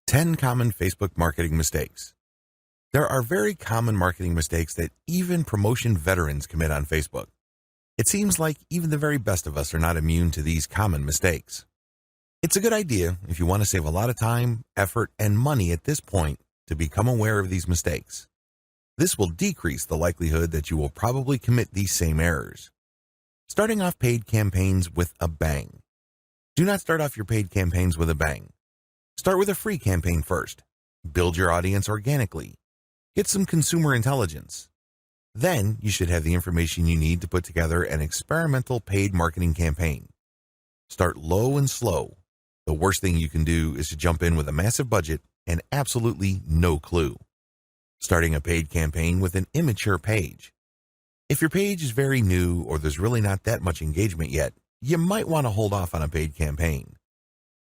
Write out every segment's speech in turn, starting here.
10 common Facebook marketing mistakes. There are very common marketing mistakes that even promotion veterans commit on Facebook. It seems like even the very best of us are not immune to these common mistakes. It's a good idea if you want to save a lot of time, effort, and money at this point to become aware of these mistakes. This will decrease the likelihood that you will probably commit these same errors. Starting off paid campaigns with a bang. Do not start off your paid campaigns with a bang. Start with a free campaign first. Build your audience organically. Get some consumer intelligence. Then you should have the information you need to put together an experimental paid marketing campaign. Start low and slow. The worst thing you can do is to jump in with a massive budget and absolutely no clue. Starting a paid campaign with an immature page. If your page is very new or there's really not that much engagement yet, you might want to hold off on a paid campaign.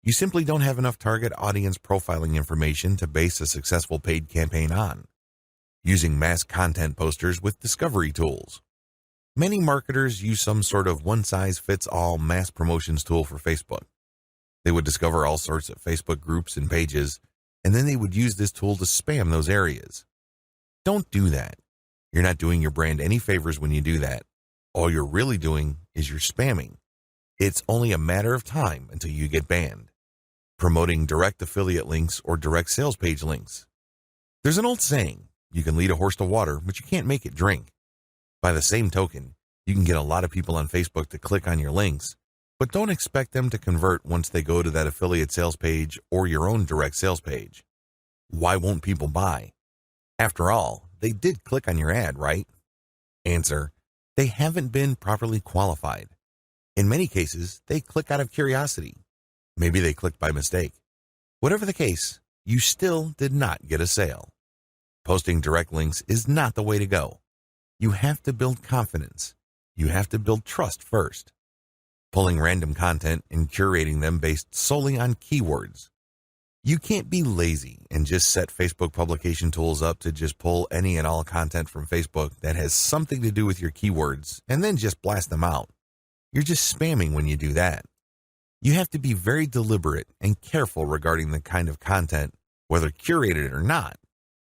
You simply don't have enough target audience profiling information to base a successful paid campaign on. Using mass content posters with discovery tools. Many marketers use some sort of one-size-fits-all mass promotions tool for Facebook. They would discover all sorts of Facebook groups and pages, and then they would use this tool to spam those areas. Don't do that. You're not doing your brand any favors when you do that. All you're really doing is you're spamming. It's only a matter of time until you get banned. Promoting direct affiliate links or direct sales page links. There's an old saying, you can lead a horse to water, but you can't make it drink. By the same token, you can get a lot of people on Facebook to click on your links, but don't expect them to convert once they go to that affiliate sales page or your own direct sales page. Why won't people buy? After all, they did click on your ad, right? Answer, they haven't been properly qualified. In many cases, they click out of curiosity. Maybe they clicked by mistake. Whatever the case, you still did not get a sale. Posting direct links is not the way to go. You have to build confidence. You have to build trust first. Pulling random content and curating them based solely on keywords. You can't be lazy and just set Facebook publication tools up to just pull any and all content from Facebook that has something to do with your keywords and then just blast them out. You're just spamming when you do that. You have to be very deliberate and careful regarding the kind of content, whether curated or not,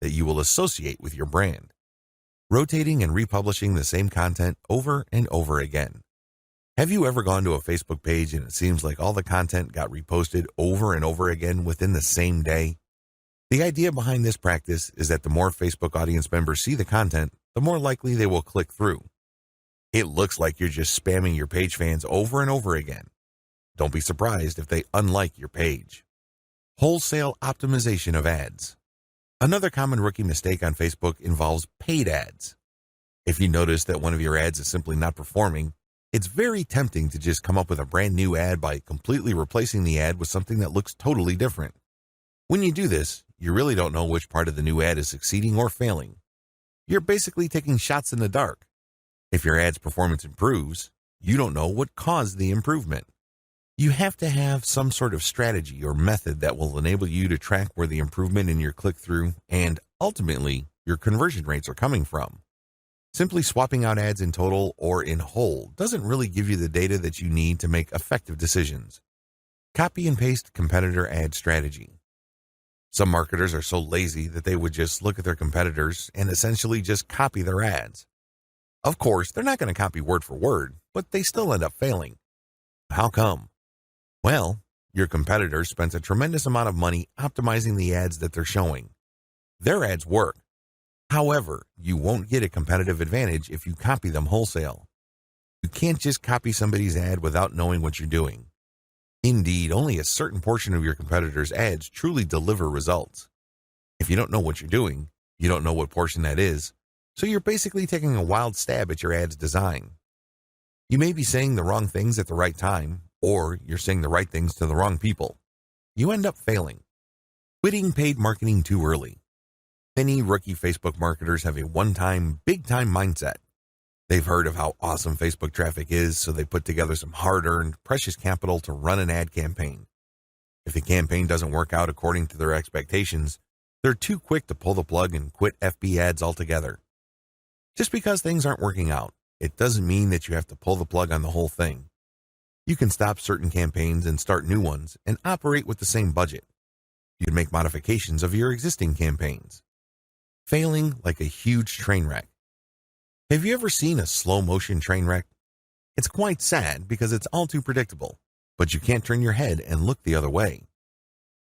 that you will associate with your brand. Rotating and republishing the same content over and over again. Have you ever gone to a Facebook page and it seems like all the content got reposted over and over again within the same day? The idea behind this practice is that the more Facebook audience members see the content, the more likely they will click through. It looks like you're just spamming your page fans over and over again. Don't be surprised if they unlike your page. Wholesale optimization of ads. Another common rookie mistake on Facebook involves paid ads. If you notice that one of your ads is simply not performing, it's very tempting to just come up with a brand new ad by completely replacing the ad with something that looks totally different. When you do this, you really don't know which part of the new ad is succeeding or failing. You're basically taking shots in the dark. If your ad's performance improves, you don't know what caused the improvement. You have to have some sort of strategy or method that will enable you to track where the improvement in your click-through and, ultimately, your conversion rates are coming from. Simply swapping out ads in total or in whole doesn't really give you the data that you need to make effective decisions. Copy and paste competitor ad strategy. Some marketers are so lazy that they would just look at their competitors and essentially just copy their ads. Of course, they're not going to copy word for word, but they still end up failing. How come? Well, your competitors spent a tremendous amount of money optimizing the ads that they're showing. Their ads work. However, you won't get a competitive advantage if you copy them wholesale. You can't just copy somebody's ad without knowing what you're doing. Indeed, only a certain portion of your competitors' ads truly deliver results. If you don't know what you're doing, you don't know what portion that is, so you're basically taking a wild stab at your ad's design. You may be saying the wrong things at the right time, or you're saying the right things to the wrong people. You end up failing. Quitting paid marketing too early. Many rookie Facebook marketers have a one-time, big-time mindset. They've heard of how awesome Facebook traffic is, so they put together some hard-earned, precious capital to run an ad campaign. If the campaign doesn't work out according to their expectations, they're too quick to pull the plug and quit FB ads altogether. Just because things aren't working out, it doesn't mean that you have to pull the plug on the whole thing. You can stop certain campaigns and start new ones and operate with the same budget. You'd make modifications of your existing campaigns. Failing like a huge train wreck. Have you ever seen a slow-motion train wreck? It's quite sad because it's all too predictable, but you can't turn your head and look the other way.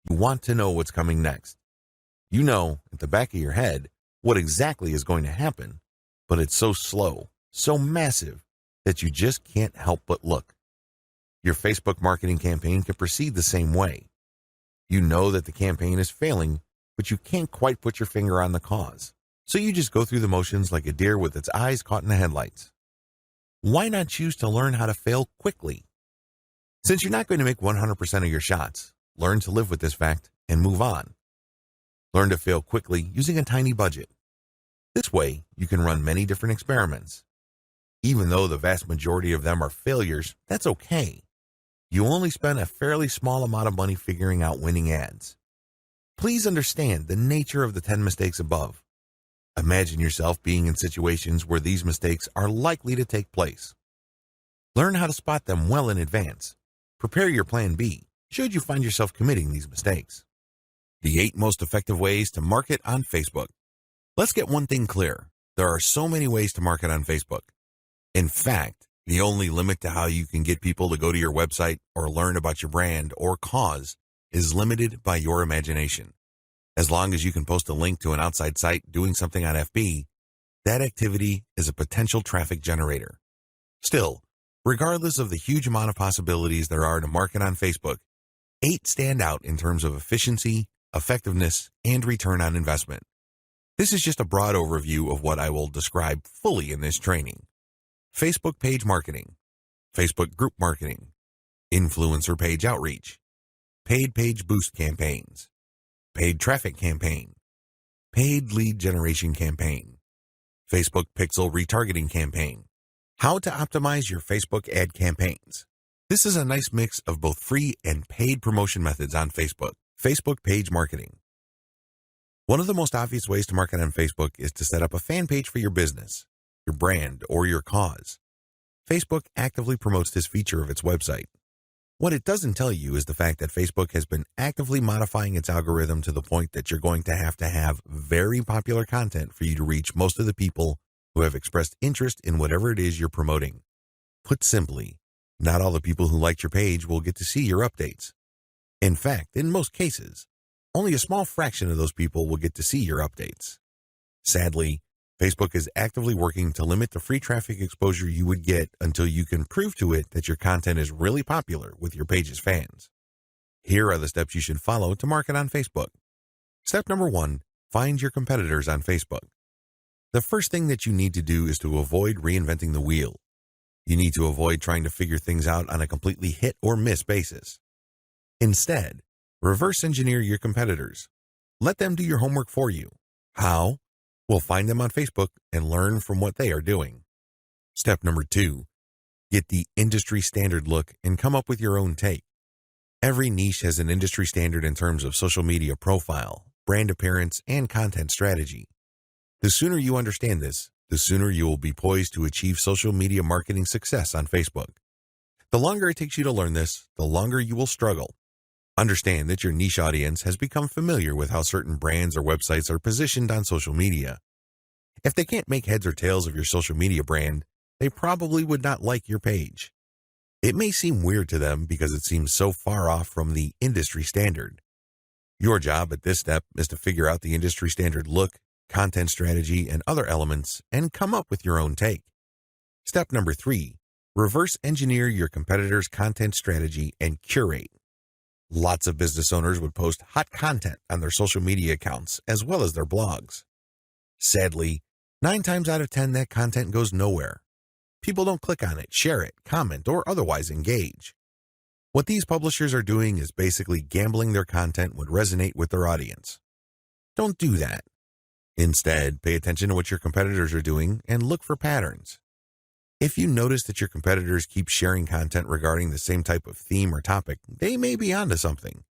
You want to know what's coming next. You know, at the back of your head, what exactly is going to happen, but it's so slow, so massive, that you just can't help but look. Your Facebook marketing campaign can proceed the same way. You know that the campaign is failing, but you can't quite put your finger on the cause. So you just go through the motions like a deer with its eyes caught in the headlights. Why not choose to learn how to fail quickly? Since you're not going to make 100% of your shots, learn to live with this fact and move on. Learn to fail quickly using a tiny budget. This way, you can run many different experiments. Even though the vast majority of them are failures, that's okay. You only spend a fairly small amount of money figuring out winning ads. Please understand the nature of the 10 mistakes above. Imagine yourself being in situations where these mistakes are likely to take place. Learn how to spot them well in advance. Prepare your plan B should you find yourself committing these mistakes. The 8 most effective ways to market on Facebook. Let's get one thing clear. There are so many ways to market on Facebook. In fact, the only limit to how you can get people to go to your website or learn about your brand or cause is limited by your imagination. As long as you can post a link to an outside site doing something on FB, that activity is a potential traffic generator. Still, regardless of the huge amount of possibilities there are to market on Facebook, 8 stand out in terms of efficiency, effectiveness, and return on investment. This is just a broad overview of what I will describe fully in this training. Facebook page marketing, Facebook group marketing, influencer page outreach, paid page boost campaigns, paid traffic campaign, paid lead generation campaign, Facebook pixel retargeting campaign, how to optimize your Facebook ad campaigns. This is a nice mix of both free and paid promotion methods on Facebook. Facebook page marketing. One of the most obvious ways to market on Facebook is to set up a fan page for your business, your brand, or your cause. Facebook actively promotes this feature of its website. What it doesn't tell you is the fact that Facebook has been actively modifying its algorithm to the point that you're going to have very popular content for you to reach most of the people who have expressed interest in whatever it is you're promoting. Put simply, not all the people who liked your page will get to see your updates. In fact, in most cases, only a small fraction of those people will get to see your updates. Sadly, Facebook is actively working to limit the free traffic exposure you would get until you can prove to it that your content is really popular with your page's fans. Here are the steps you should follow to market on Facebook. Step number 1, find your competitors on Facebook. The first thing that you need to do is to avoid reinventing the wheel. You need to avoid trying to figure things out on a completely hit or miss basis. Instead, reverse engineer your competitors. Let them do your homework for you. How? Well, find them on Facebook and learn from what they are doing. Step number 2, get the industry standard look and come up with your own take. Every niche has an industry standard in terms of social media profile, brand appearance, and content strategy. The sooner you understand this, the sooner you will be poised to achieve social media marketing success on Facebook. The longer it takes you to learn this, the longer you will struggle. Understand that your niche audience has become familiar with how certain brands or websites are positioned on social media. If they can't make heads or tails of your social media brand, they probably would not like your page. It may seem weird to them because it seems so far off from the industry standard. Your job at this step is to figure out the industry standard look, content strategy, and other elements and come up with your own take. Step number 3, reverse engineer your competitors' content strategy and curate. Lots of business owners would post hot content on their social media accounts as well as their blogs. Sadly, 9 times out of 10 that content goes nowhere. People don't click on it, share it, comment, or otherwise engage. What these publishers are doing is basically gambling their content would resonate with their audience. Don't do that. Instead, pay attention to what your competitors are doing and look for patterns. If you notice that your competitors keep sharing content regarding the same type of theme or topic, they may be onto something.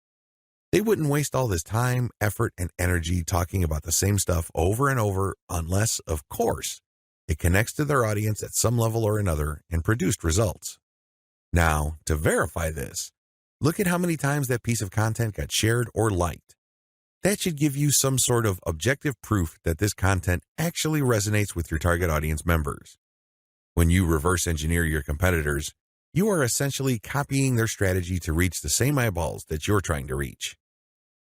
They wouldn't waste all this time, effort, and energy talking about the same stuff over and over unless, of course, it connects to their audience at some level or another and produced results. Now, to verify this, look at how many times that piece of content got shared or liked. That should give you some sort of objective proof that this content actually resonates with your target audience members. When you reverse engineer your competitors, you are essentially copying their strategy to reach the same eyeballs that you're trying to reach.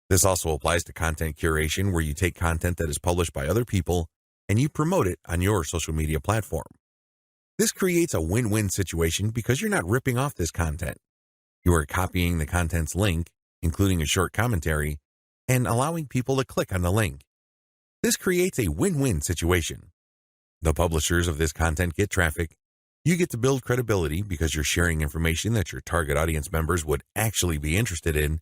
This also applies to content curation, where you take content that is published by other people and you promote it on your social media platform. This creates a win-win situation because you're not ripping off this content. You are copying the content's link, including a short commentary, and allowing people to click on the link. This creates a win-win situation. The publishers of this content get traffic. You get to build credibility because you're sharing information that your target audience members would actually be interested in,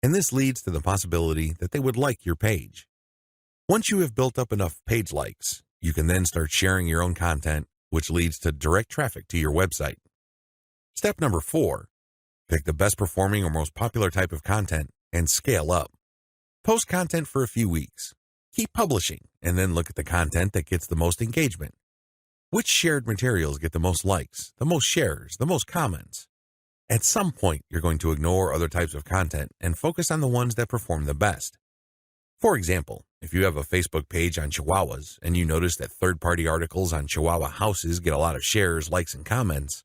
and this leads to the possibility that they would like your page. Once you have built up enough page likes, you can then start sharing your own content, which leads to direct traffic to your website. Step number 4, pick the best performing or most popular type of content and scale up. Post content for a few weeks. Keep publishing, and then look at the content that gets the most engagement. Which shared materials get the most likes, the most shares, the most comments? At some point, you're going to ignore other types of content and focus on the ones that perform the best. For example, if you have a Facebook page on Chihuahuas and you notice that third-party articles on Chihuahua houses get a lot of shares, likes, and comments,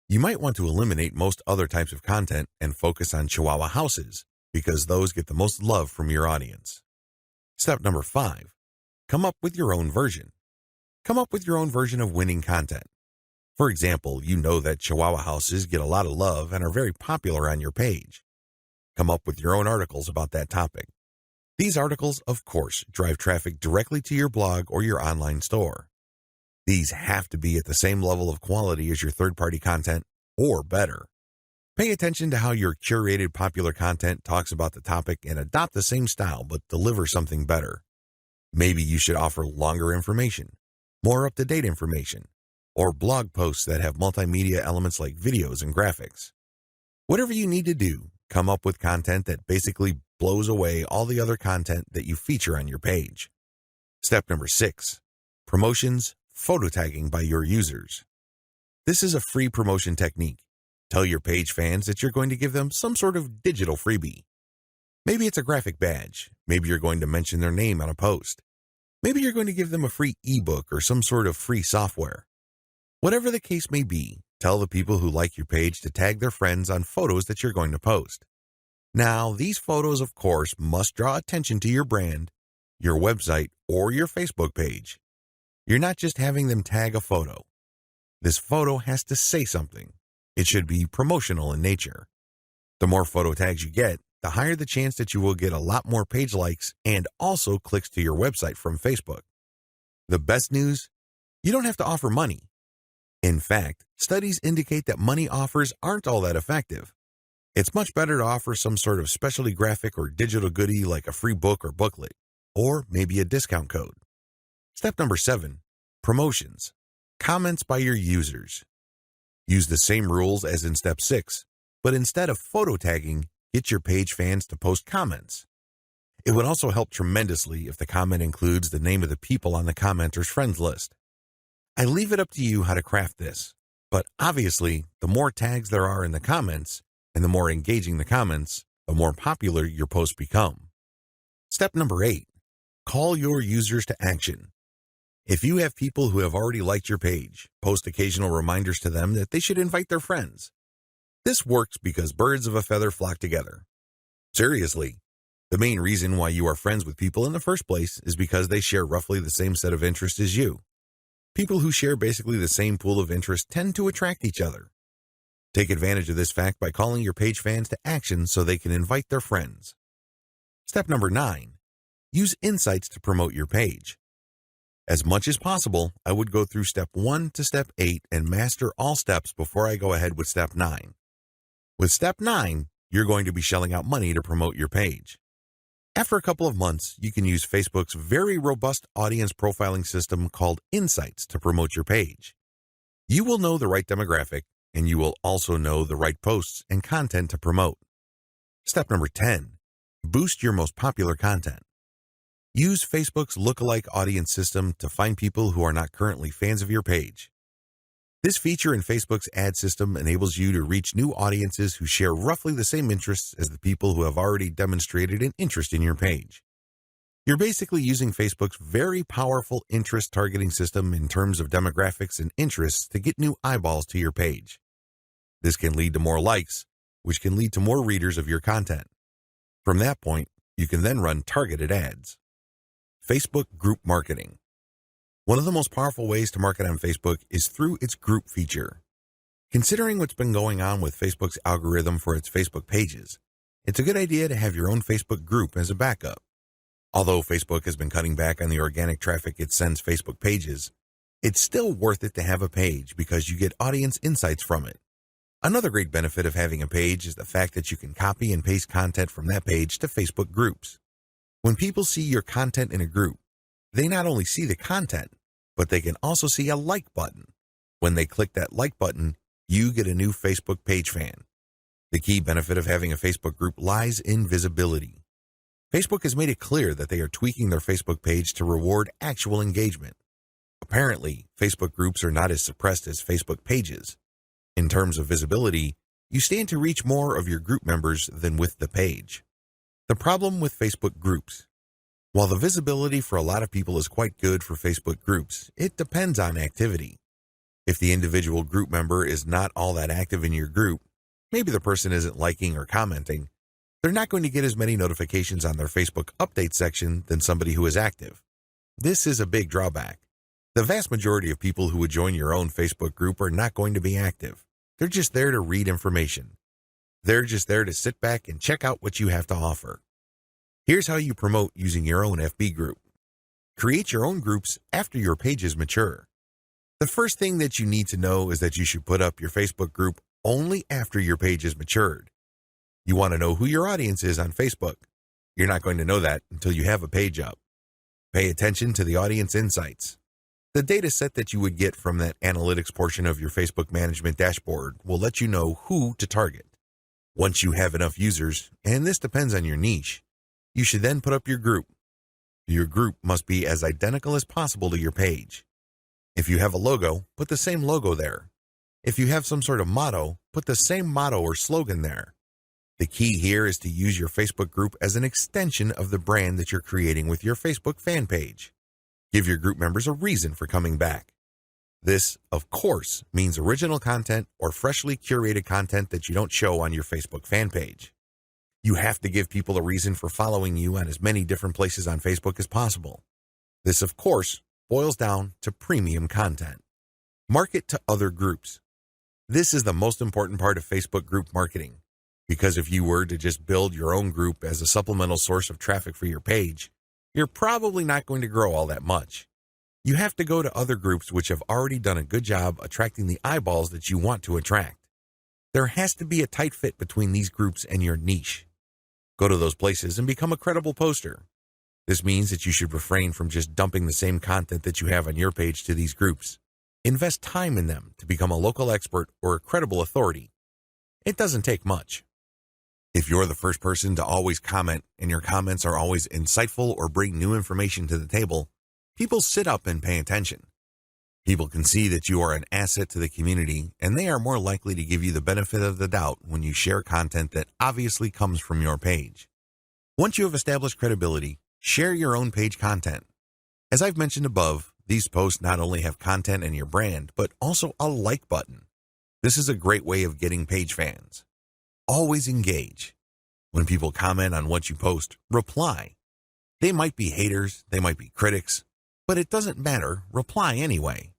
you might want to eliminate most other types of content and focus on Chihuahua houses, because those get the most love from your audience. Step number 5, come up with your own version. Come up with your own version of winning content. For example, you know that Chihuahua houses get a lot of love and are very popular on your page. Come up with your own articles about that topic. These articles, of course, drive traffic directly to your blog or your online store. These have to be at the same level of quality as your third-party content, or better. Pay attention to how your curated popular content talks about the topic and adopt the same style but deliver something better. Maybe you should offer longer information, more up-to-date information, or blog posts that have multimedia elements like videos and graphics. Whatever you need to do, come up with content that basically blows away all the other content that you feature on your page. Step number 6, promotions, photo tagging by your users. This is a free promotion technique. Tell your page fans that you're going to give them some sort of digital freebie. Maybe it's a graphic badge. Maybe you're going to mention their name on a post. Maybe you're going to give them a free ebook or some sort of free software. Whatever the case may be, tell the people who like your page to tag their friends on photos that you're going to post. Now, these photos, of course, must draw attention to your brand, your website, or your Facebook page. You're not just having them tag a photo. This photo has to say something. It should be promotional in nature. The more photo tags you get, the higher the chance that you will get a lot more page likes and also clicks to your website from Facebook. The best news? You don't have to offer money. In fact, studies indicate that money offers aren't all that effective. It's much better to offer some sort of specialty graphic or digital goodie like a free book or booklet, or maybe a discount code. Step number 7, promotions. Comments by your users. Use the same rules as in step 6, but instead of photo tagging, get your page fans to post comments. It would also help tremendously if the comment includes the name of the people on the commenter's friends list. I leave it up to you how to craft this, but obviously, the more tags there are in the comments, and the more engaging the comments, the more popular your posts become. Step number 8, call your users to action. If you have people who have already liked your page, post occasional reminders to them that they should invite their friends. This works because birds of a feather flock together. Seriously, the main reason why you are friends with people in the first place is because they share roughly the same set of interests as you. People who share basically the same pool of interest tend to attract each other. Take advantage of this fact by calling your page fans to action so they can invite their friends. Step number 9, use insights to promote your page. As much as possible, I would go through step 1 to step 8 and master all steps before I go ahead with step 9. With step 9, you're going to be shelling out money to promote your page. After a couple of months, you can use Facebook's very robust audience profiling system called Insights to promote your page. You will know the right demographic, and you will also know the right posts and content to promote. Step number 10, boost your most popular content. Use Facebook's lookalike audience system to find people who are not currently fans of your page. This feature in Facebook's ad system enables you to reach new audiences who share roughly the same interests as the people who have already demonstrated an interest in your page. You're basically using Facebook's very powerful interest targeting system in terms of demographics and interests to get new eyeballs to your page. This can lead to more likes, which can lead to more readers of your content. From that point, you can then run targeted ads. Facebook group marketing. One of the most powerful ways to market on Facebook is through its group feature. Considering what's been going on with Facebook's algorithm for its Facebook pages, it's a good idea to have your own Facebook group as a backup. Although Facebook has been cutting back on the organic traffic it sends Facebook pages, it's still worth it to have a page because you get audience insights from it. Another great benefit of having a page is the fact that you can copy and paste content from that page to Facebook groups. When people see your content in a group, they not only see the content, but they can also see a like button. When they click that like button, you get a new Facebook page fan. The key benefit of having a Facebook group lies in visibility. Facebook has made it clear that they are tweaking their Facebook page to reward actual engagement. Apparently, Facebook groups are not as suppressed as Facebook pages. In terms of visibility, you stand to reach more of your group members than with the page. The problem with Facebook groups. While the visibility for a lot of people is quite good for Facebook groups, it depends on activity. If the individual group member is not all that active in your group, maybe the person isn't liking or commenting, they're not going to get as many notifications on their Facebook update section than somebody who is active. This is a big drawback. The vast majority of people who would join your own Facebook group are not going to be active. They're just there to read information. They're just there to sit back and check out what you have to offer. Here's how you promote using your own FB group. Create your own groups after your pages mature. The first thing that you need to know is that you should put up your Facebook group only after your page is matured. You want to know who your audience is on Facebook. You're not going to know that until you have a page up. Pay attention to the audience insights. The data set that you would get from that analytics portion of your Facebook management dashboard will let you know who to target. Once you have enough users, and this depends on your niche, you should then put up your group. Your group must be as identical as possible to your page. If you have a logo, put the same logo there. If you have some sort of motto, put the same motto or slogan there. The key here is to use your Facebook group as an extension of the brand that you're creating with your Facebook fan page. Give your group members a reason for coming back. This, of course, means original content or freshly curated content that you don't show on your Facebook fan page. You have to give people a reason for following you on as many different places on Facebook as possible. This, of course, boils down to premium content. Market to other groups. This is the most important part of Facebook group marketing, because if you were to just build your own group as a supplemental source of traffic for your page, you're probably not going to grow all that much. You have to go to other groups which have already done a good job attracting the eyeballs that you want to attract. There has to be a tight fit between these groups and your niche. Go to those places and become a credible poster. This means that you should refrain from just dumping the same content that you have on your page to these groups. Invest time in them to become a local expert or a credible authority. It doesn't take much. If you're the first person to always comment and your comments are always insightful or bring new information to the table, people sit up and pay attention. People can see that you are an asset to the community, and they are more likely to give you the benefit of the doubt when you share content that obviously comes from your page. Once you have established credibility, share your own page content. As I've mentioned above, these posts not only have content and your brand, but also a like button. This is a great way of getting page fans. Always engage. When people comment on what you post, reply. They might be haters, they might be critics, but it doesn't matter, reply anyway.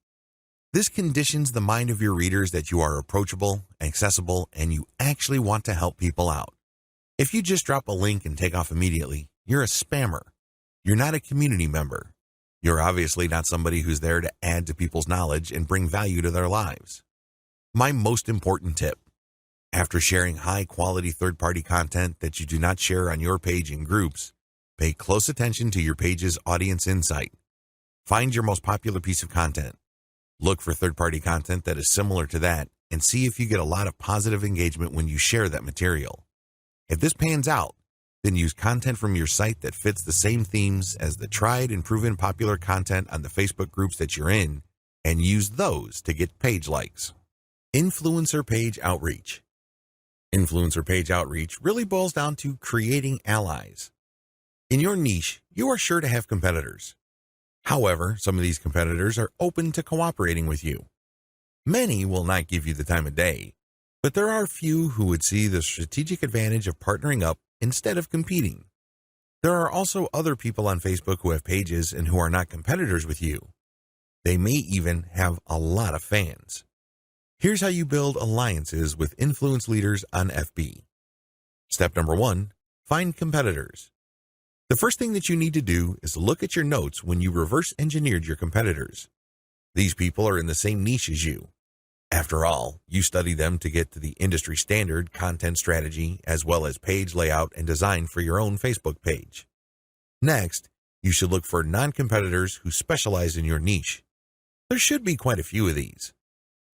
This conditions the mind of your readers that you are approachable, accessible, and you actually want to help people out. If you just drop a link and take off immediately, you're a spammer. You're not a community member. You're obviously not somebody who's there to add to people's knowledge and bring value to their lives. My most important tip: after sharing high-quality third-party content that you do not share on your page in groups, pay close attention to your page's audience insight. Find your most popular piece of content. Look for third-party content that is similar to that and see if you get a lot of positive engagement when you share that material. If this pans out, then use content from your site that fits the same themes as the tried and proven popular content on the Facebook groups that you're in, and use those to get page likes. Influencer page outreach. Influencer page outreach really boils down to creating allies. In your niche, you are sure to have competitors. However, some of these competitors are open to cooperating with you. Many will not give you the time of day, but there are few who would see the strategic advantage of partnering up instead of competing. There are also other people on Facebook who have pages and who are not competitors with you. They may even have a lot of fans. Here's how you build alliances with influence leaders on FB. Step number 1, find competitors. The first thing that you need to do is look at your notes when you reverse engineered your competitors. These people are in the same niche as you. After all, you study them to get to the industry standard content strategy as well as page layout and design for your own Facebook page. Next, you should look for non-competitors who specialize in your niche. There should be quite a few of these.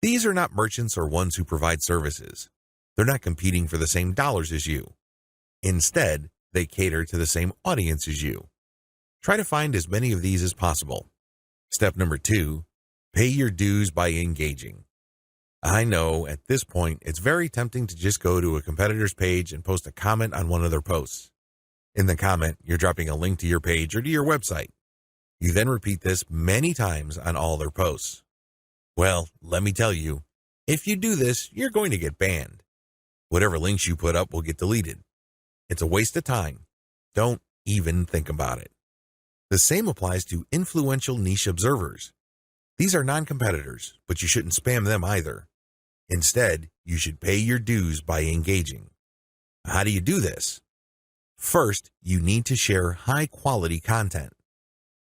These are not merchants or ones who provide services. They're not competing for the same dollars as you. Instead, they cater to the same audience as you. Try to find as many of these as possible. Step number 2, pay your dues by engaging. I know at this point it's very tempting to just go to a competitor's page and post a comment on one of their posts. In the comment, you're dropping a link to your page or to your website. You then repeat this many times on all their posts. Well, let me tell you, if you do this, you're going to get banned. Whatever links you put up will get deleted. It's a waste of time. Don't even think about it. The same applies to influential niche observers. These are non-competitors, but you shouldn't spam them either. Instead, you should pay your dues by engaging. How do you do this? First, you need to share high-quality content.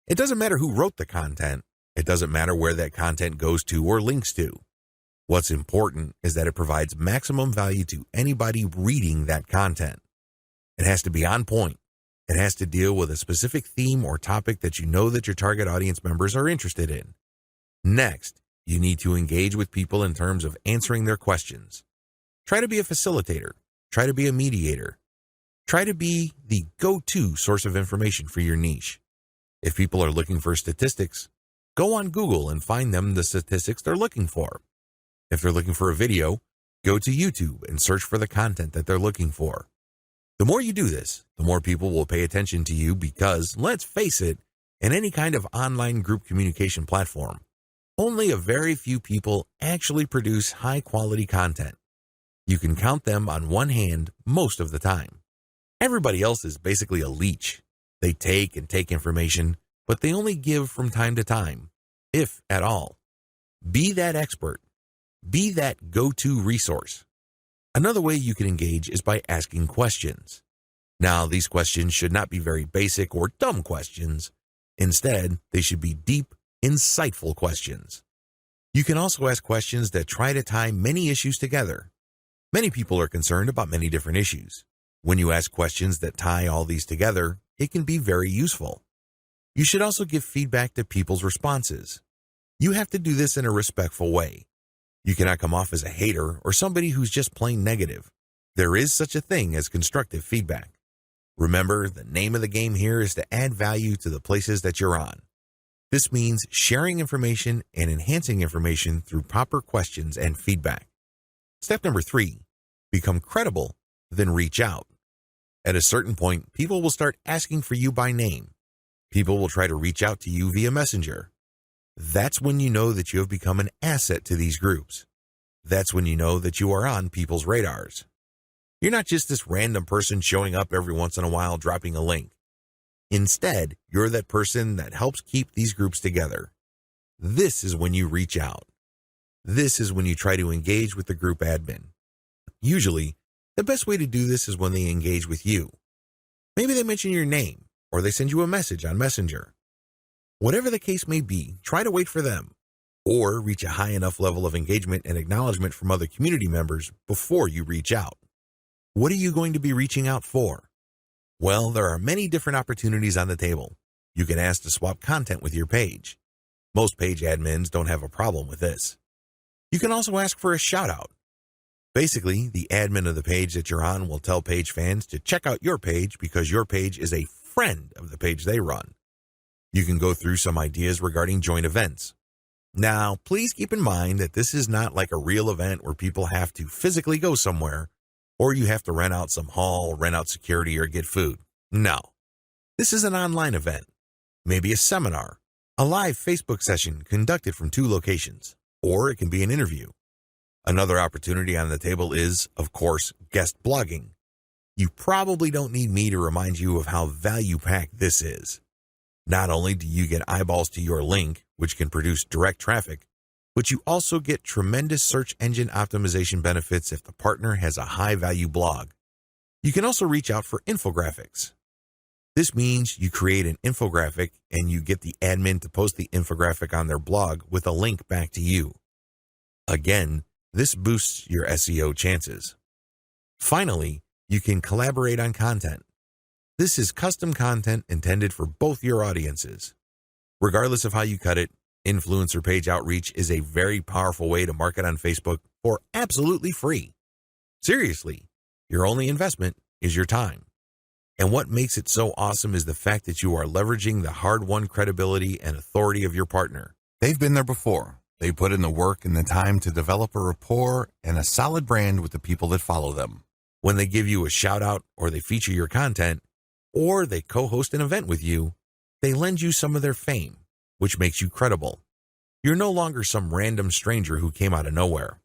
It doesn't matter who wrote the content. It doesn't matter where that content goes to or links to. What's important is that it provides maximum value to anybody reading that content. It has to be on point. It has to deal with a specific theme or topic that you know that your target audience members are interested in. Next, you need to engage with people in terms of answering their questions. Try to be a facilitator. Try to be a mediator. Try to be the go-to source of information for your niche. If people are looking for statistics, go on Google and find them the statistics they're looking for. If they're looking for a video, go to YouTube and search for the content that they're looking for. The more you do this, the more people will pay attention to you because, let's face it, in any kind of online group communication platform, only a very few people actually produce high-quality content. You can count them on one hand most of the time. Everybody else is basically a leech. They take and take information, but they only give from time to time, if at all. Be that expert. Be that go-to resource. Another way you can engage is by asking questions. Now, these questions should not be very basic or dumb questions. Instead, they should be deep, insightful questions. You can also ask questions that try to tie many issues together. Many people are concerned about many different issues. When you ask questions that tie all these together, it can be very useful. You should also give feedback to people's responses. You have to do this in a respectful way. You cannot come off as a hater or somebody who's just plain negative. There is such a thing as constructive feedback. Remember, the name of the game here is to add value to the places that you're on. This means sharing information and enhancing information through proper questions and feedback. Step number 3, become credible, then reach out. At a certain point, people will start asking for you by name. People will try to reach out to you via Messenger. That's when you know that you have become an asset to these groups. That's when you know that you are on people's radars. You're not just this random person showing up every once in a while dropping a link. Instead, you're that person that helps keep these groups together. This is when you reach out. This is when you try to engage with the group admin. Usually, the best way to do this is when they engage with you. Maybe they mention your name, or they send you a message on Messenger. Whatever the case may be, try to wait for them, or reach a high enough level of engagement and acknowledgement from other community members before you reach out. What are you going to be reaching out for? Well, there are many different opportunities on the table. You can ask to swap content with your page. Most page admins don't have a problem with this. You can also ask for a shout-out. Basically, the admin of the page that you're on will tell page fans to check out your page because your page is a friend of the page they run. You can go through some ideas regarding joint events. Now, please keep in mind that this is not like a real event where people have to physically go somewhere, or you have to rent out some hall, rent out security, or get food. No. This is an online event, maybe a seminar, a live Facebook session conducted from 2 locations, or it can be an interview. Another opportunity on the table is, of course, guest blogging. You probably don't need me to remind you of how value-packed this is. Not only do you get eyeballs to your link, which can produce direct traffic, but you also get tremendous search engine optimization benefits if the partner has a high-value blog. You can also reach out for infographics. This means you create an infographic and you get the admin to post the infographic on their blog with a link back to you. Again, this boosts your SEO chances. Finally, you can collaborate on content. This is custom content intended for both your audiences. Regardless of how you cut it, influencer page outreach is a very powerful way to market on Facebook for absolutely free. Seriously, your only investment is your time. And what makes it so awesome is the fact that you are leveraging the hard-won credibility and authority of your partner. They've been there before. They put in the work and the time to develop a rapport and a solid brand with the people that follow them. When they give you a shout-out or they feature your content, or they co-host an event with you, they lend you some of their fame, which makes you credible. You're no longer some random stranger who came out of nowhere.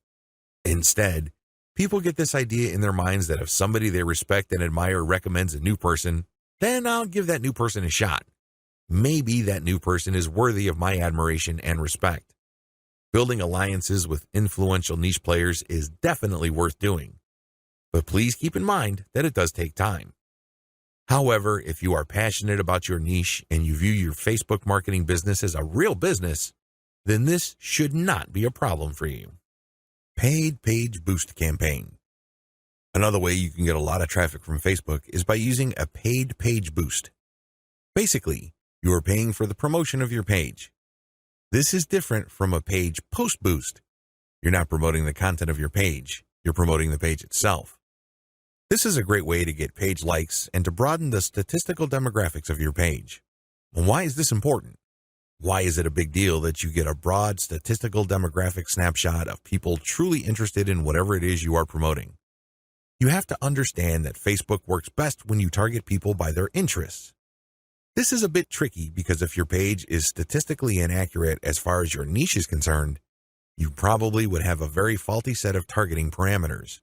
Instead, people get this idea in their minds that if somebody they respect and admire recommends a new person, then I'll give that new person a shot. Maybe that new person is worthy of my admiration and respect. Building alliances with influential niche players is definitely worth doing. But please keep in mind that it does take time. However, if you are passionate about your niche and you view your Facebook marketing business as a real business, then this should not be a problem for you. Paid Page Boost Campaign. Another way you can get a lot of traffic from Facebook is by using a paid page boost. Basically, you are paying for the promotion of your page. This is different from a page post boost. You're not promoting the content of your page, you're promoting the page itself. This is a great way to get page likes and to broaden the statistical demographics of your page. And why is this important? Why is it a big deal that you get a broad statistical demographic snapshot of people truly interested in whatever it is you are promoting? You have to understand that Facebook works best when you target people by their interests. This is a bit tricky because if your page is statistically inaccurate as far as your niche is concerned, you probably would have a very faulty set of targeting parameters.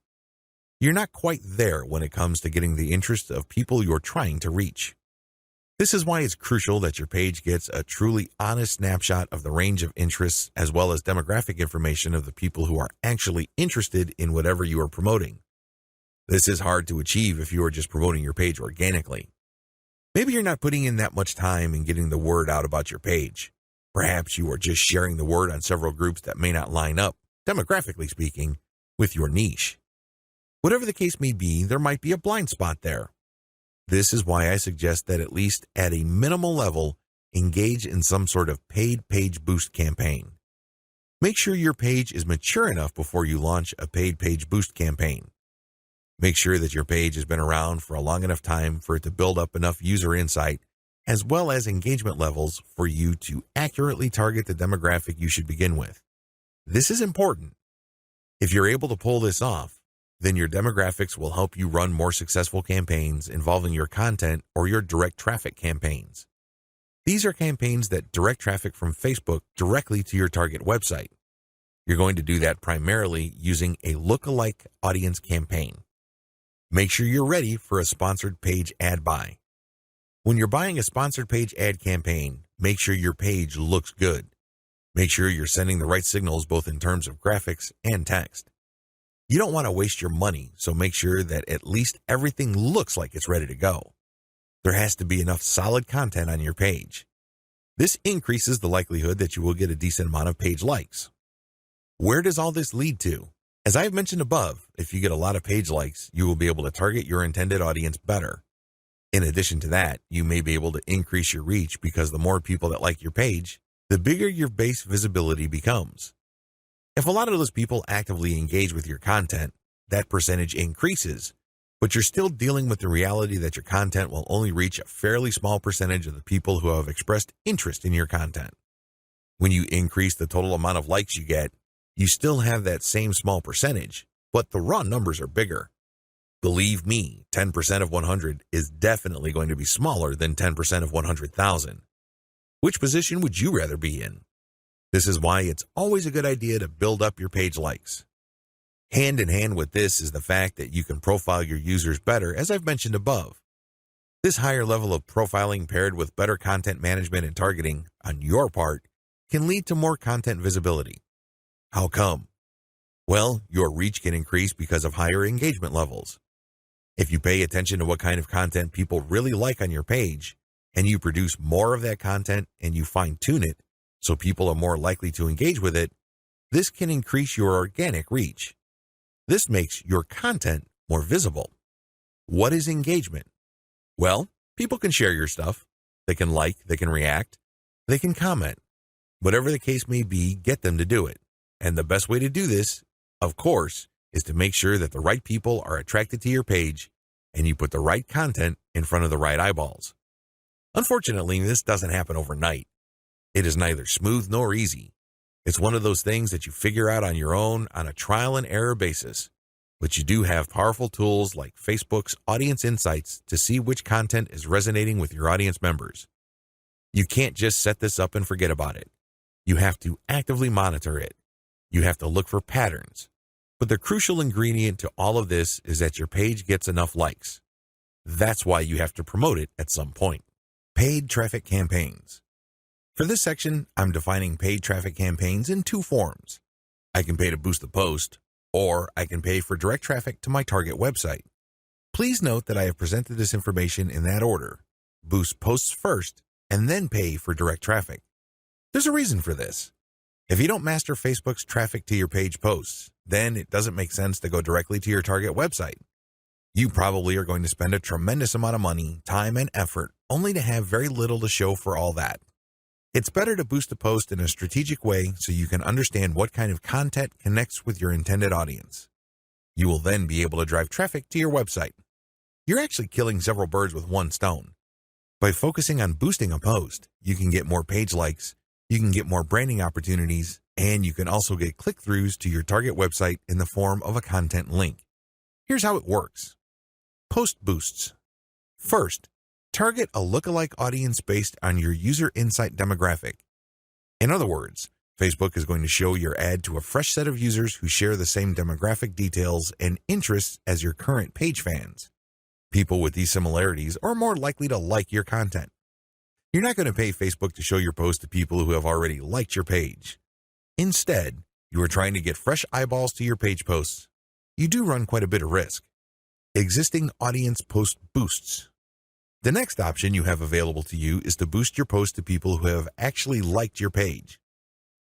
You're not quite there when it comes to getting the interest of people you're trying to reach. This is why it's crucial that your page gets a truly honest snapshot of the range of interests as well as demographic information of the people who are actually interested in whatever you are promoting. This is hard to achieve if you are just promoting your page organically. Maybe you're not putting in that much time in getting the word out about your page. Perhaps you are just sharing the word on several groups that may not line up, demographically speaking, with your niche. Whatever the case may be, there might be a blind spot there. This is why I suggest that at least at a minimal level, engage in some sort of paid page boost campaign. Make sure your page is mature enough before you launch a paid page boost campaign. Make sure that your page has been around for a long enough time for it to build up enough user insight, as well as engagement levels for you to accurately target the demographic you should begin with. This is important. If you're able to pull this off, then your demographics will help you run more successful campaigns involving your content or your direct traffic campaigns. These are campaigns that direct traffic from Facebook directly to your target website. You're going to do that primarily using a lookalike audience campaign. Make sure you're ready for a sponsored page ad buy. When you're buying a sponsored page ad campaign, make sure your page looks good. Make sure you're sending the right signals both in terms of graphics and text. You don't want to waste your money, so make sure that at least everything looks like it's ready to go. There has to be enough solid content on your page. This increases the likelihood that you will get a decent amount of page likes. Where does all this lead to? As I have mentioned above, if you get a lot of page likes, you will be able to target your intended audience better. In addition to that, you may be able to increase your reach because the more people that like your page, the bigger your base visibility becomes. If a lot of those people actively engage with your content, that percentage increases, but you're still dealing with the reality that your content will only reach a fairly small percentage of the people who have expressed interest in your content. When you increase the total amount of likes you get, you still have that same small percentage, but the raw numbers are bigger. Believe me, 10% of 100 is definitely going to be smaller than 10% of 100,000. Which position would you rather be in? This is why it's always a good idea to build up your page likes. Hand in hand with this is the fact that you can profile your users better, as I've mentioned above. This higher level of profiling paired with better content management and targeting on your part can lead to more content visibility. How come? Well, your reach can increase because of higher engagement levels. If you pay attention to what kind of content people really like on your page, and you produce more of that content and you fine-tune it so people are more likely to engage with it, this can increase your organic reach. This makes your content more visible. What is engagement? Well, people can share your stuff. They can like, they can react, they can comment. Whatever the case may be, get them to do it. And the best way to do this, of course, is to make sure that the right people are attracted to your page and you put the right content in front of the right eyeballs. Unfortunately, this doesn't happen overnight. It is neither smooth nor easy. It's one of those things that you figure out on your own on a trial and error basis. But you do have powerful tools like Facebook's Audience Insights to see which content is resonating with your audience members. You can't just set this up and forget about it. You have to actively monitor it. You have to look for patterns. But the crucial ingredient to all of this is that your page gets enough likes. That's why you have to promote it at some point. Paid traffic campaigns. For this section, I'm defining paid traffic campaigns in two forms. I can pay to boost the post, or I can pay for direct traffic to my target website. Please note that I have presented this information in that order. Boost posts first, and then pay for direct traffic. There's a reason for this. If you don't master Facebook's traffic to your page posts, then it doesn't make sense to go directly to your target website. You probably are going to spend a tremendous amount of money, time, and effort only to have very little to show for all that. It's better to boost a post in a strategic way so you can understand what kind of content connects with your intended audience. You will then be able to drive traffic to your website. You're actually killing several birds with one stone. By focusing on boosting a post, you can get more page likes, you can get more branding opportunities, and you can also get click-throughs to your target website in the form of a content link. Here's how it works. Post boosts. First, target a lookalike audience based on your user insight demographic. In other words, Facebook is going to show your ad to a fresh set of users who share the same demographic details and interests as your current page fans. People with these similarities are more likely to like your content. You're not going to pay Facebook to show your post to people who have already liked your page. Instead, you are trying to get fresh eyeballs to your page posts. You do run quite a bit of risk. Existing audience post boosts. The next option you have available to you is to boost your post to people who have actually liked your page.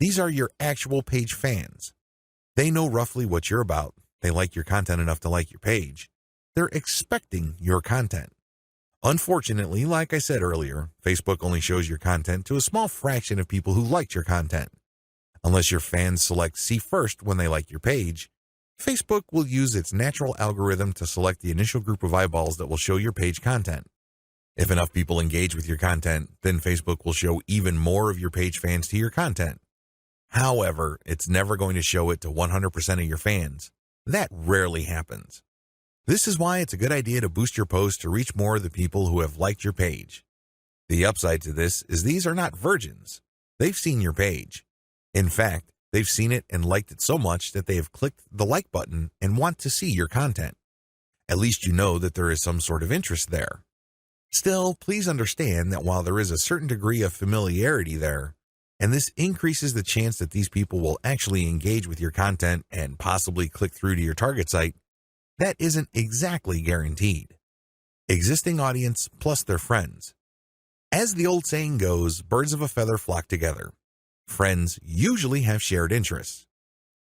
These are your actual page fans. They know roughly what you're about. They like your content enough to like your page. They're expecting your content. Unfortunately, like I said earlier, Facebook only shows your content to a small fraction of people who liked your content. Unless your fans select see first when they like your page, Facebook will use its natural algorithm to select the initial group of eyeballs that will show your page content. If enough people engage with your content, then Facebook will show even more of your page fans to your content. However, it's never going to show it to 100% of your fans. That rarely happens. This is why it's a good idea to boost your post to reach more of the people who have liked your page. The upside to this is these are not virgins. They've seen your page. In fact, they've seen it and liked it so much that they have clicked the like button and want to see your content. At least you know that there is some sort of interest there. Still, please understand that while there is a certain degree of familiarity there, and this increases the chance that these people will actually engage with your content and possibly click through to your target site, that isn't exactly guaranteed. Existing audience plus their friends. As the old saying goes, birds of a feather flock together. Friends usually have shared interests.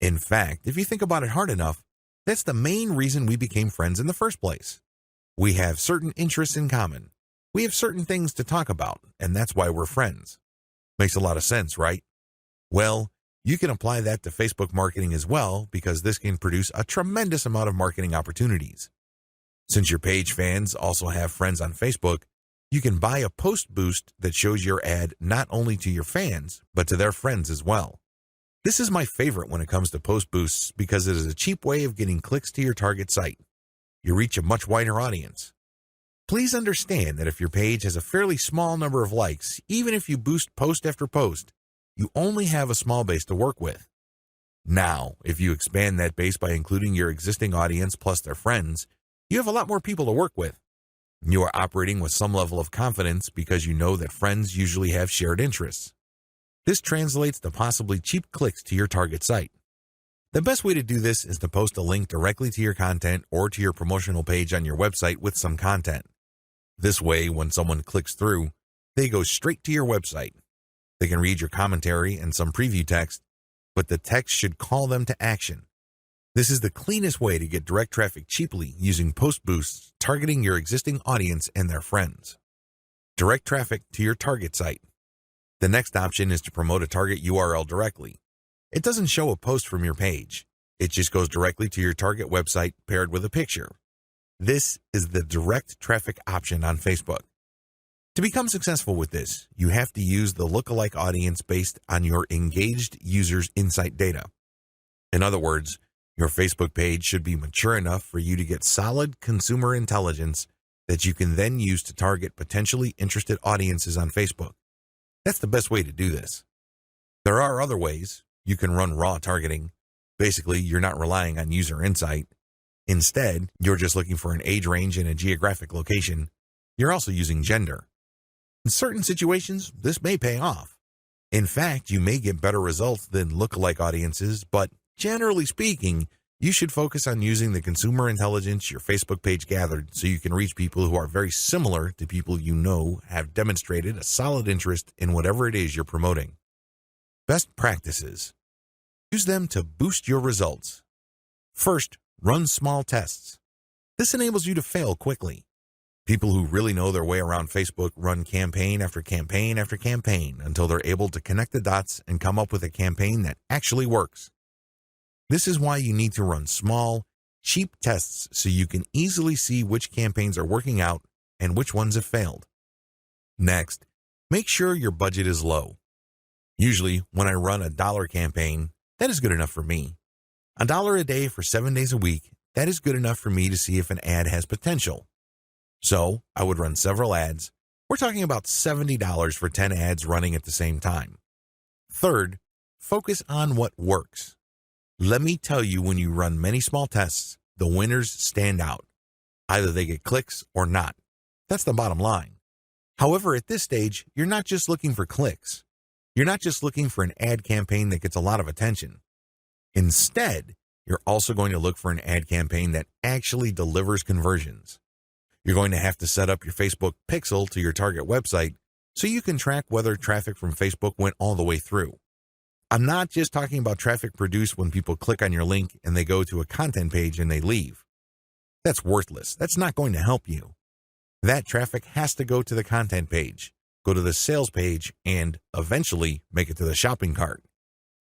In fact, if you think about it hard enough, that's the main reason we became friends in the first place. We have certain interests in common. We have certain things to talk about, and that's why we're friends. Makes a lot of sense, right? Well, you can apply that to Facebook marketing as well, because this can produce a tremendous amount of marketing opportunities. Since your page fans also have friends on Facebook, you can buy a post boost that shows your ad not only to your fans, but to their friends as well. This is my favorite when it comes to post boosts because it is a cheap way of getting clicks to your target site. you reach a much wider audience. Please understand that if your page has a fairly small number of likes, even if you boost post after post, you only have a small base to work with. Now, if you expand that base by including your existing audience plus their friends, you have a lot more people to work with. You are operating with some level of confidence because you know that friends usually have shared interests. This translates to possibly cheap clicks to your target site. The best way to do this is to post a link directly to your content or to your promotional page on your website with some content. This way, when someone clicks through, they go straight to your website. They can read your commentary and some preview text, but the text should call them to action. This is the cleanest way to get direct traffic cheaply using post boosts targeting your existing audience and their friends. Direct traffic to your target site. The next option is to promote a target URL directly. It doesn't show a post from your page. It just goes directly to your target website paired with a picture. This is the direct traffic option on Facebook. To become successful with this, you have to use the lookalike audience based on your engaged users' insight data. In other words, your Facebook page should be mature enough for you to get solid consumer intelligence that you can then use to target potentially interested audiences on Facebook. That's the best way to do this. There are other ways. You can run raw targeting. Basically, you're not relying on user insight. Instead, you're just looking for an age range and a geographic location. You're also using gender. In certain situations, this may pay off. In fact, you may get better results than lookalike audiences, but generally speaking, you should focus on using the consumer intelligence your Facebook page gathered so you can reach people who are very similar to people you know have demonstrated a solid interest in whatever it is you're promoting. Best practices. Use them to boost your results. First, run small tests. This enables you to fail quickly. People who really know their way around Facebook run campaign after campaign after campaign until they're able to connect the dots and come up with a campaign that actually works. This is why you need to run small, cheap tests so you can easily see which campaigns are working out and which ones have failed. Next, make sure your budget is low. Usually, when I run a $1 campaign, that is good enough for me. $1 a day for 7 days a week, that is good enough for me to see if an ad has potential. So, I would run several ads. We're talking about $70 for 10 ads running at the same time. Third, focus on what works. Let me tell you, when you run many small tests, the winners stand out. Either they get clicks or not. That's the bottom line. However, at this stage, you're not just looking for clicks. You're not just looking for an ad campaign that gets a lot of attention. Instead, you're also going to look for an ad campaign that actually delivers conversions. You're going to have to set up your Facebook pixel to your target website so you can track whether traffic from Facebook went all the way through. I'm not just talking about traffic produced when people click on your link and they go to a content page and they leave. That's worthless. That's not going to help you. That traffic has to go to the content page, go to the sales page, and eventually make it to the shopping cart.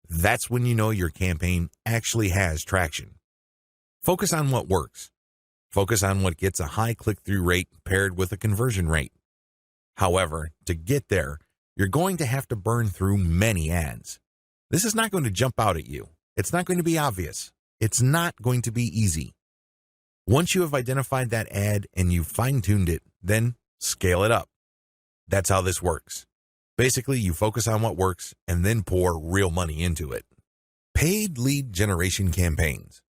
That's when you know your campaign actually has traction. Focus on what works. Focus on what gets a high click-through rate paired with a conversion rate. However, to get there, you're going to have to burn through many ads. This is not going to jump out at you. It's not going to be obvious. It's not going to be easy. Once you have identified that ad and you've fine-tuned it, then scale it up. That's how this works. Basically, you focus on what works and then pour real money into it. Paid lead generation campaigns.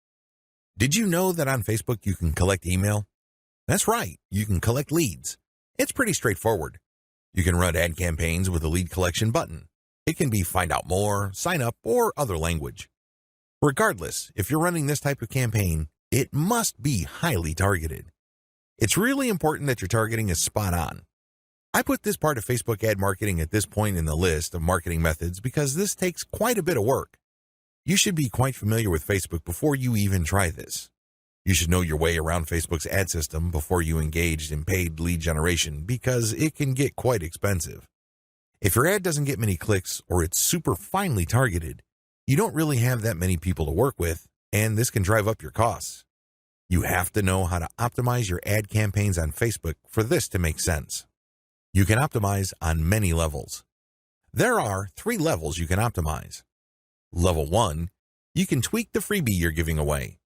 Did you know that on Facebook you can collect email? That's right, you can collect leads. It's pretty straightforward. You can run ad campaigns with a lead collection button. It can be find out more, sign up, or other language. Regardless, if you're running this type of campaign, it must be highly targeted. It's really important that your targeting is spot on. I put this part of Facebook ad marketing at this point in the list of marketing methods because this takes quite a bit of work. You should be quite familiar with Facebook before you even try this. You should know your way around Facebook's ad system before you engage in paid lead generation because it can get quite expensive. If your ad doesn't get many clicks or it's super finely targeted, you don't really have that many people to work with, and this can drive up your costs. You have to know how to optimize your ad campaigns on Facebook for this to make sense. You can optimize on many levels. There are 3 levels you can optimize. Level 1, you can tweak the freebie you're giving away.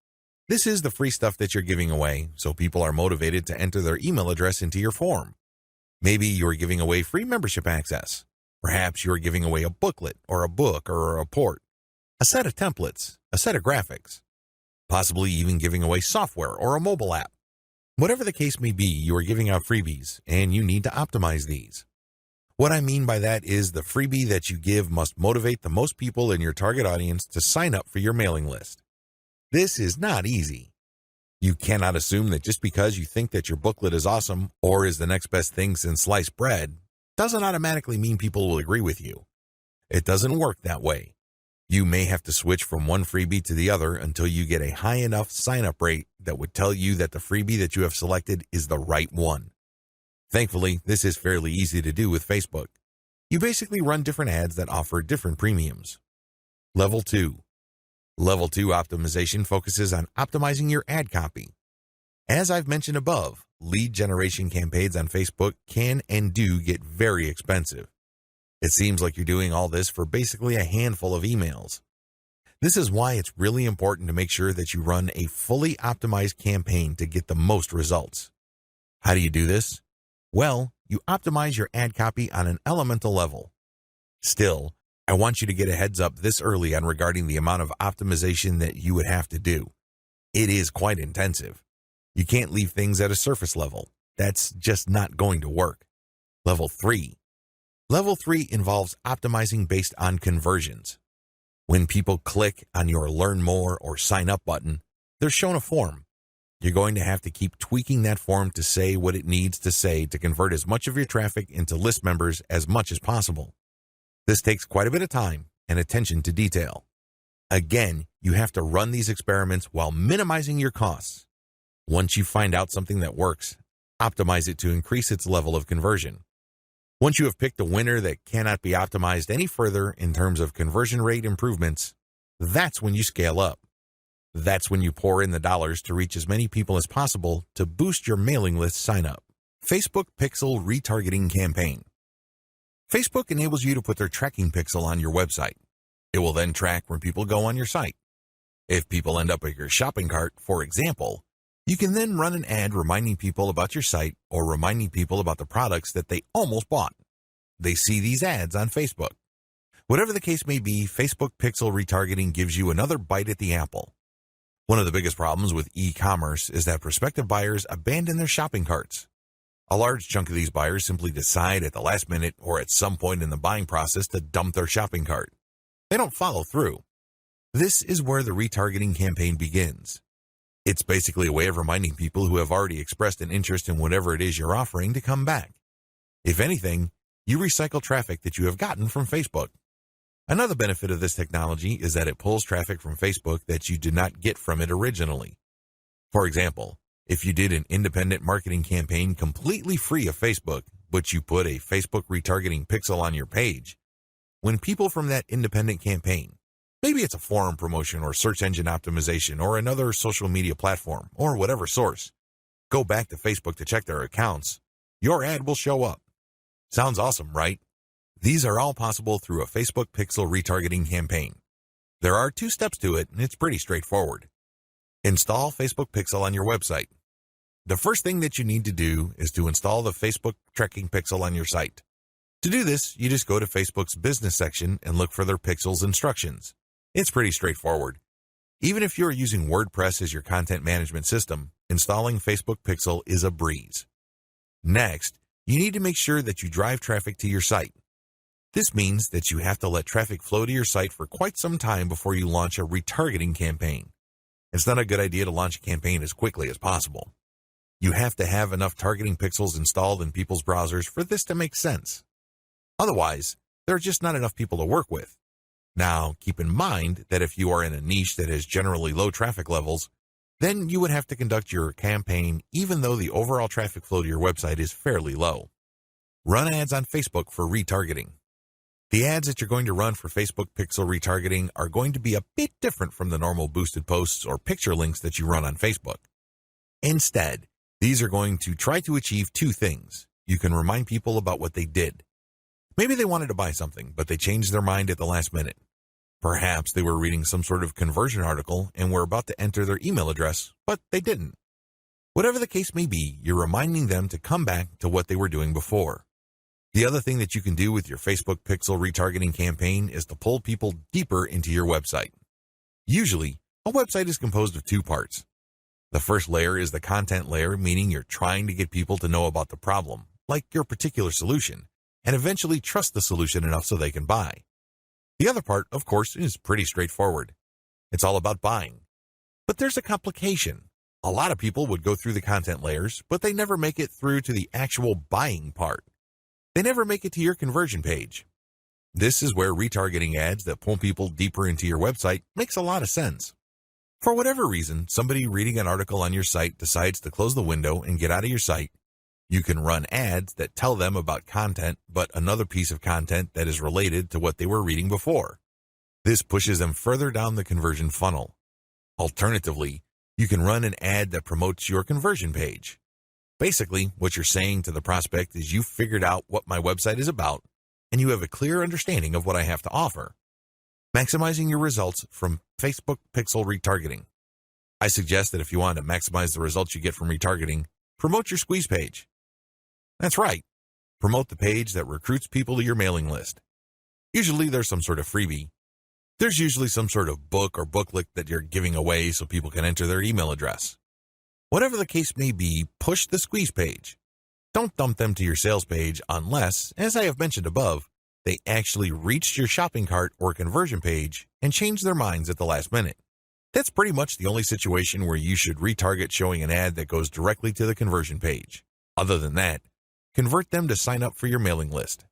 This is the free stuff that you're giving away, so people are motivated to enter their email address into your form. Maybe you're giving away free membership access. Perhaps you're giving away a booklet or a book or a report, a set of templates, a set of graphics, possibly even giving away software or a mobile app. Whatever the case may be, you are giving out freebies, and you need to optimize these. What I mean by that is the freebie that you give must motivate the most people in your target audience to sign up for your mailing list. This is not easy. You cannot assume that just because you think that your booklet is awesome or is the next best thing since sliced bread doesn't automatically mean people will agree with you. It doesn't work that way. You may have to switch from one freebie to the other until you get a high enough sign-up rate that would tell you that the freebie that you have selected is the right one. Thankfully, this is fairly easy to do with Facebook. You basically run different ads that offer different premiums. Level 2. Level 2 optimization focuses on optimizing your ad copy. As I've mentioned above, lead generation campaigns on Facebook can and do get very expensive. It seems like you're doing all this for basically a handful of emails. This is why it's really important to make sure that you run a fully optimized campaign to get the most results. How do you do this? Well, you optimize your ad copy on an elemental level. Still, I want you to get a heads up this early on regarding the amount of optimization that you would have to do. It is quite intensive. You can't leave things at a surface level. That's just not going to work. Level 3. Level 3 involves optimizing based on conversions. When people click on your Learn More or Sign Up button, they're shown a form. You're going to have to keep tweaking that form to say what it needs to say to convert as much of your traffic into list members as much as possible. This takes quite a bit of time and attention to detail. Again, you have to run these experiments while minimizing your costs. Once you find out something that works, optimize it to increase its level of conversion. Once you have picked a winner that cannot be optimized any further in terms of conversion rate improvements, that's when you scale up. That's when you pour in the dollars to reach as many people as possible to boost your mailing list sign-up. Facebook Pixel Retargeting Campaign. Facebook enables you to put their tracking pixel on your website. It will then track where people go on your site. If people end up at your shopping cart, for example, you can then run an ad reminding people about your site or reminding people about the products that they almost bought. They see these ads on Facebook. Whatever the case may be, Facebook Pixel Retargeting gives you another bite at the apple. One of the biggest problems with e-commerce is that prospective buyers abandon their shopping carts. A large chunk of these buyers simply decide at the last minute or at some point in the buying process to dump their shopping cart. They don't follow through. This is where the retargeting campaign begins. It's basically a way of reminding people who have already expressed an interest in whatever it is you're offering to come back. If anything, you recycle traffic that you have gotten from Facebook. Another benefit of this technology is that it pulls traffic from Facebook that you did not get from it originally. For example, if you did an independent marketing campaign completely free of Facebook, but you put a Facebook retargeting pixel on your page, when people from that independent campaign, maybe it's a forum promotion or search engine optimization or another social media platform or whatever source, go back to Facebook to check their accounts, your ad will show up. Sounds awesome, right? These are all possible through a Facebook Pixel retargeting campaign. There are 2 steps to it, and it's pretty straightforward. Install Facebook Pixel on your website. The first thing that you need to do is to install the Facebook tracking pixel on your site. To do this, you just go to Facebook's business section and look for their pixels instructions. It's pretty straightforward. Even if you're using WordPress as your content management system, installing Facebook Pixel is a breeze. Next, you need to make sure that you drive traffic to your site. This means that you have to let traffic flow to your site for quite some time before you launch a retargeting campaign. It's not a good idea to launch a campaign as quickly as possible. You have to have enough targeting pixels installed in people's browsers for this to make sense. Otherwise, there are just not enough people to work with. Now, keep in mind that if you are in a niche that has generally low traffic levels, then you would have to conduct your campaign even though the overall traffic flow to your website is fairly low. Run ads on Facebook for retargeting. The ads that you're going to run for Facebook Pixel retargeting are going to be a bit different from the normal boosted posts or picture links that you run on Facebook. Instead, these are going to try to achieve 2 things. You can remind people about what they did. Maybe they wanted to buy something, but they changed their mind at the last minute. Perhaps they were reading some sort of conversion article and were about to enter their email address, but they didn't. Whatever the case may be, you're reminding them to come back to what they were doing before. The other thing that you can do with your Facebook Pixel retargeting campaign is to pull people deeper into your website. Usually, a website is composed of two parts. The first layer is the content layer, meaning you're trying to get people to know about the problem, like your particular solution, and eventually trust the solution enough so they can buy. The other part, of course, is pretty straightforward. It's all about buying. But there's a complication. A lot of people would go through the content layers, but they never make it through to the actual buying part. They never make it to your conversion page. This is where retargeting ads that pull people deeper into your website makes a lot of sense. For whatever reason, somebody reading an article on your site decides to close the window and get out of your site. You can run ads that tell them about content, but another piece of content that is related to what they were reading before. This pushes them further down the conversion funnel. Alternatively, you can run an ad that promotes your conversion page. Basically, what you're saying to the prospect is you've figured out what my website is about, and you have a clear understanding of what I have to offer. Maximizing your results from Facebook Pixel retargeting. I suggest that if you want to maximize the results you get from retargeting, promote your squeeze page. That's right. Promote the page that recruits people to your mailing list. Usually there's some sort of freebie. There's usually some sort of book or booklet that you're giving away so people can enter their email address. Whatever the case may be, push the squeeze page. Don't dump them to your sales page unless, as I have mentioned above, they actually reached your shopping cart or conversion page and changed their minds at the last minute. That's pretty much the only situation where you should retarget showing an ad that goes directly to the conversion page. Other than that, convert them to sign up for your mailing list.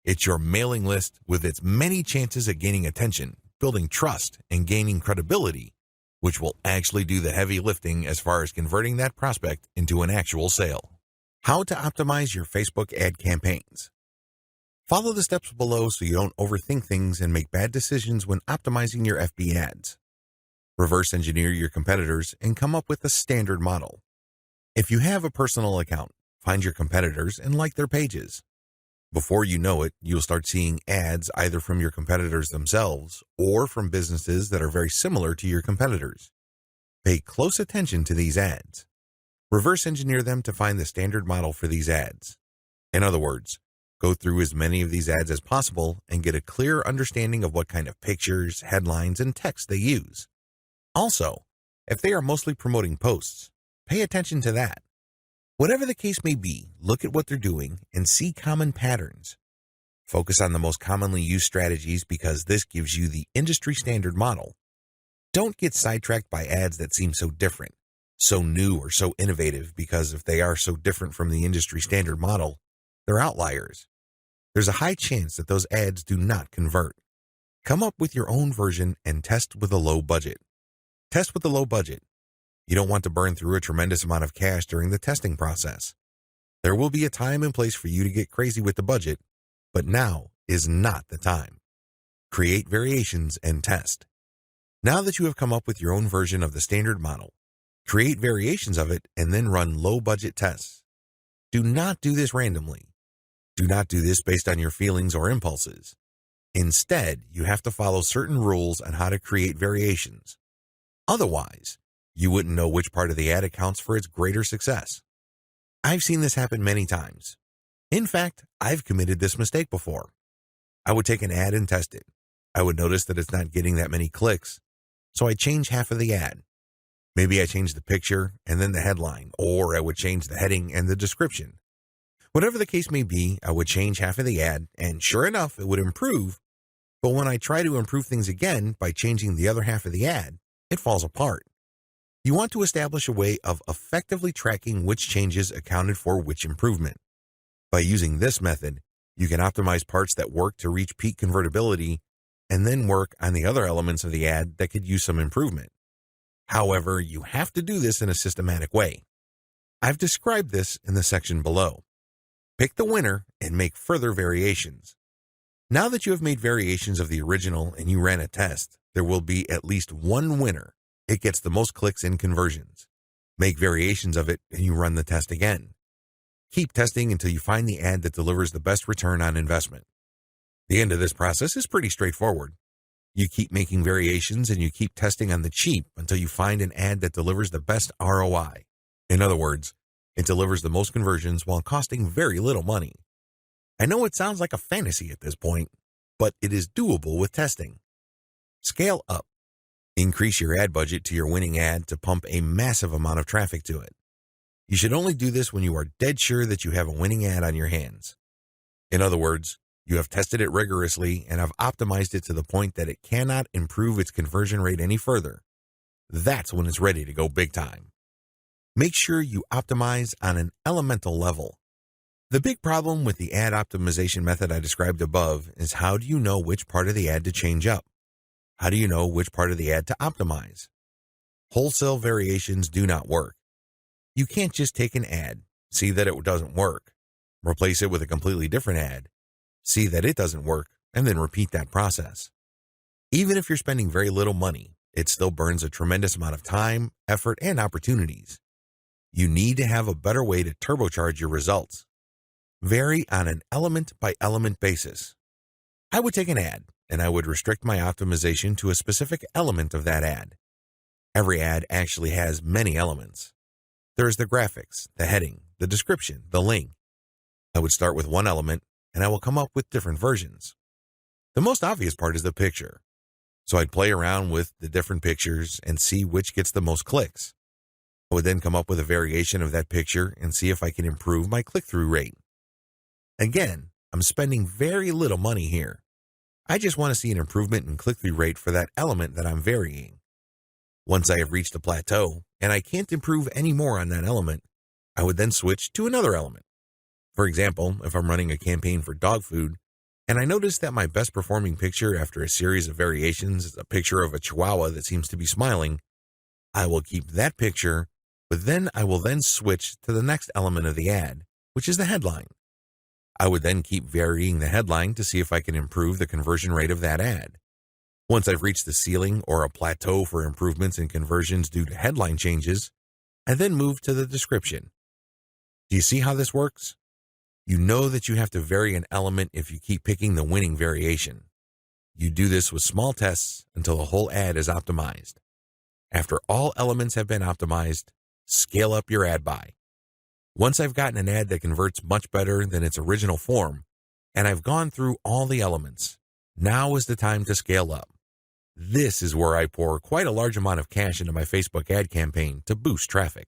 It's your mailing list with its many chances at gaining attention, building trust, and gaining credibility, which will actually do the heavy lifting as far as converting that prospect into an actual sale. How to optimize your Facebook ad campaigns. Follow the steps below so you don't overthink things and make bad decisions when optimizing your FB ads. Reverse engineer your competitors and come up with a standard model. If you have a personal account, find your competitors and like their pages. Before you know it, you'll start seeing ads either from your competitors themselves or from businesses that are very similar to your competitors. Pay close attention to these ads. Reverse engineer them to find the standard model for these ads. In other words, go through as many of these ads as possible and get a clear understanding of what kind of pictures, headlines, and text they use. Also, if they are mostly promoting posts, pay attention to that. Whatever the case may be, look at what they're doing and see common patterns. Focus on the most commonly used strategies because this gives you the industry standard model. Don't get sidetracked by ads that seem so different, so new or so innovative because if they are so different from the industry standard model, they're outliers. There's a high chance that those ads do not convert. Come up with your own version and test with a low budget. Test with a low budget. You don't want to burn through a tremendous amount of cash during the testing process. There will be a time and place for you to get crazy with the budget, but now is not the time. Create variations and test. Now that you have come up with your own version of the standard model, create variations of it and then run low-budget tests. Do not do this randomly. Do not do this based on your feelings or impulses. Instead, you have to follow certain rules on how to create variations. Otherwise, you wouldn't know which part of the ad accounts for its greater success. I've seen this happen many times. In fact, I've committed this mistake before. I would take an ad and test it. I would notice that it's not getting that many clicks, so I'd change half of the ad. Maybe I change the picture and then the headline, or I would change the heading and the description. Whatever the case may be, I would change half of the ad, and sure enough, it would improve. But when I try to improve things again by changing the other half of the ad, it falls apart. You want to establish a way of effectively tracking which changes accounted for which improvement. By using this method, you can optimize parts that work to reach peak convertibility and then work on the other elements of the ad that could use some improvement. However, you have to do this in a systematic way. I've described this in the section below. Pick the winner and make further variations. Now that you have made variations of the original and you ran a test, there will be at least one winner. It gets the most clicks and conversions. Make variations of it and you run the test again. Keep testing until you find the ad that delivers the best return on investment. The end of this process is pretty straightforward. You keep making variations and you keep testing on the cheap until you find an ad that delivers the best ROI. In other words, it delivers the most conversions while costing very little money. I know it sounds like a fantasy at this point, but it is doable with testing. Scale up. Increase your ad budget to your winning ad to pump a massive amount of traffic to it. You should only do this when you are dead sure that you have a winning ad on your hands. In other words, you have tested it rigorously and have optimized it to the point that it cannot improve its conversion rate any further. That's when it's ready to go big time. Make sure you optimize on an elemental level. The big problem with the ad optimization method I described above is how do you know which part of the ad to change up? How do you know which part of the ad to optimize? Wholesale variations do not work. You can't just take an ad, see that it doesn't work, replace it with a completely different ad, see that it doesn't work, and then repeat that process. Even if you're spending very little money, it still burns a tremendous amount of time, effort, and opportunities. You need to have a better way to turbocharge your results. Vary on an element-by-element basis. I would take an ad, and I would restrict my optimization to a specific element of that ad. Every ad actually has many elements. There's the graphics, the heading, the description, the link. I would start with one element, and I will come up with different versions. The most obvious part is the picture. So I'd play around with the different pictures and see which gets the most clicks. I would then come up with a variation of that picture and see if I can improve my click-through rate. Again, I'm spending very little money here. I just want to see an improvement in click-through rate for that element that I'm varying. Once I have reached a plateau and I can't improve any more on that element, I would then switch to another element. For example, if I'm running a campaign for dog food and I notice that my best performing picture after a series of variations is a picture of a Chihuahua that seems to be smiling, I will keep that picture, but then I will then switch to the next element of the ad, which is the headline. I would then keep varying the headline to see if I can improve the conversion rate of that ad. Once I've reached the ceiling or a plateau for improvements in conversions due to headline changes, I then move to the description. Do you see how this works? You know that you have to vary an element if you keep picking the winning variation. You do this with small tests until the whole ad is optimized. After all elements have been optimized, scale up your ad buy. Once I've gotten an ad that converts much better than its original form, and I've gone through all the elements, now is the time to scale up. This is where I pour quite a large amount of cash into my Facebook ad campaign to boost traffic.